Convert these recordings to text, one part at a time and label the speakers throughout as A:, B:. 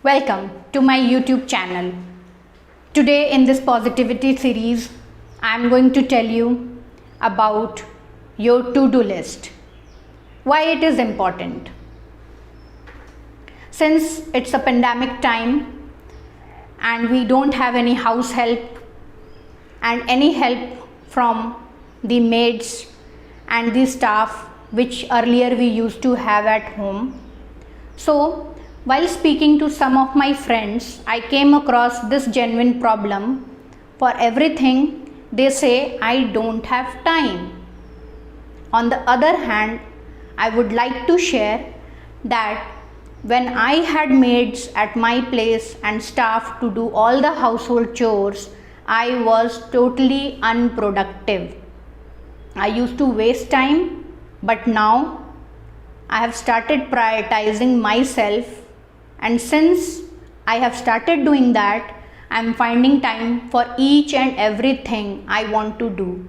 A: Welcome to my YouTube channel. Today in this positivity series, I am going to tell you about your to-do list. Why it is important. Since it's a pandemic time and we don't have any house help and any help from the maids and the staff which earlier we used to have at home. So while speaking to some of my friends, I came across this genuine problem. For everything, they say, I don't have time. On the other hand, I would like to share that when I had maids at my place and staff to do all the household chores, I was totally unproductive. I used to waste time, but now I have started prioritizing myself. And since I have started doing that, I am finding time for each and everything I want to do.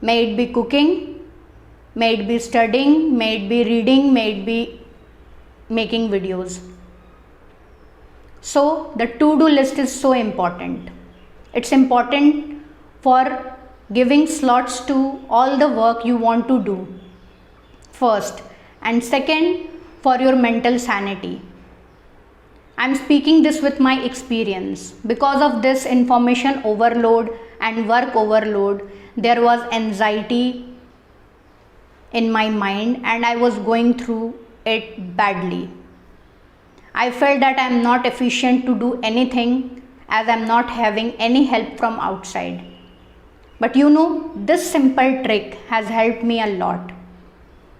A: May it be cooking, may it be studying, may it be reading, may it be making videos. So the to-do list is so important. It's important for giving slots to all the work you want to do. First, and second, for your mental sanity. I'm speaking this with my experience. Because of this information overload and work overload, there was anxiety in my mind and I was going through it badly. I felt that I'm not efficient to do anything as I'm not having any help from outside. But this simple trick has helped me a lot.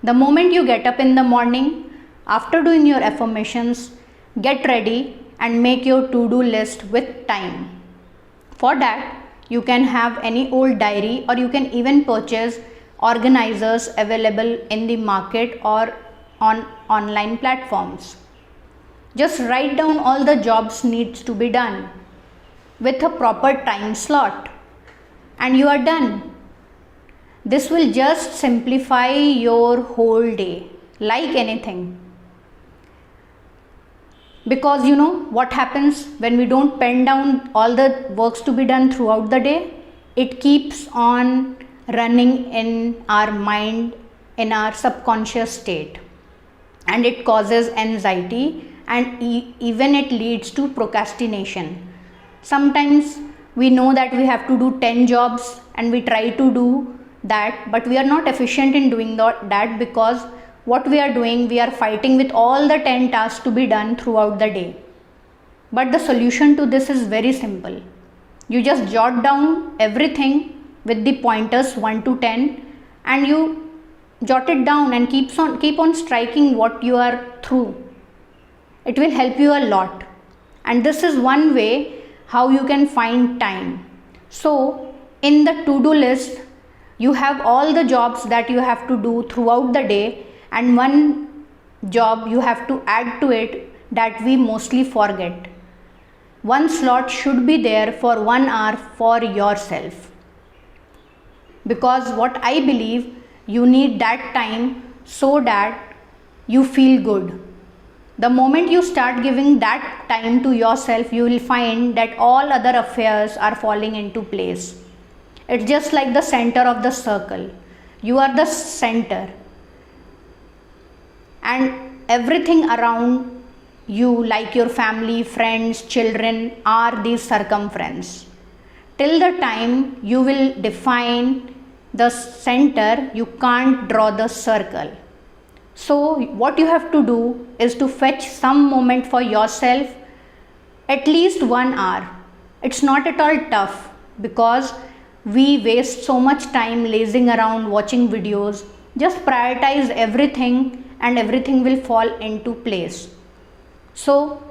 A: The moment you get up in the morning, after doing your affirmations, get ready and make your to-do list with time. For that, you can have any old diary or you can even purchase organizers available in the market or on online platforms. Just write down all the jobs needs to be done with a proper time slot and you are done. This will just simplify your whole day like anything. Because what happens when we don't pen down all the works to be done throughout the day, it keeps on running in our mind, in our subconscious state, and it causes anxiety and even it leads to procrastination. Sometimes we know that we have to do 10 jobs and we try to do that, but we are not efficient in doing that because what we are doing, we are fighting with all the 10 tasks to be done throughout the day. But the solution to this is very simple. You just jot down everything with the pointers 1 to 10 and you jot it down and keep on striking what you are through. It will help you a lot. And this is one way how you can find time. So in the to-do list, you have all the jobs that you have to do throughout the day, and one job you have to add to it that we mostly forget. One slot should be there for 1 hour for yourself. Because what I believe, you need that time so that you feel good. The moment you start giving that time to yourself, you will find that all other affairs are falling into place. It's just like the center of the circle. You are the center. And everything around you, like your family, friends, children, are the circumference. Till the time you will define the center, you can't draw the circle. So what you have to do is to fetch some moment for yourself, at least 1 hour. It's not at all tough because we waste so much time lazing around watching videos. Just prioritize everything and everything will fall into place. So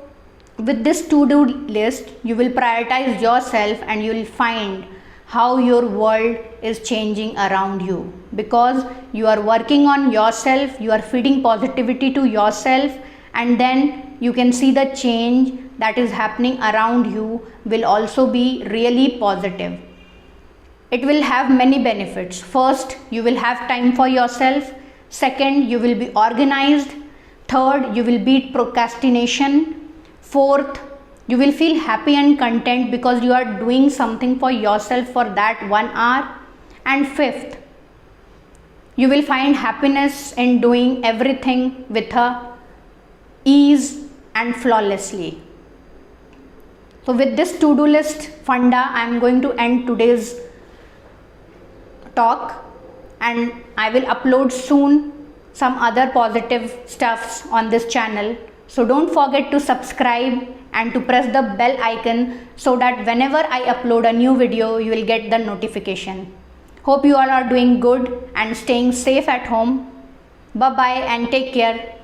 A: with this to-do list, you will prioritize yourself and you will find how your world is changing around you, because you are working on yourself, you are feeding positivity to yourself, and then you can see the change that is happening around you will also be really positive. It will have many benefits. First, you will have time for yourself. Second, you will be organized. Third, you will beat procrastination. Fourth, you will feel happy and content because you are doing something for yourself for that 1 hour. And fifth, you will find happiness in doing everything with a ease and flawlessly. So with this to-do list funda, I am going to end today's talk, and I will upload soon some other positive stuffs on this channel. So don't forget to subscribe and to press the bell icon so that whenever I upload a new video, you will get the notification. Hope you all are doing good and staying safe at home. Bye bye and take care.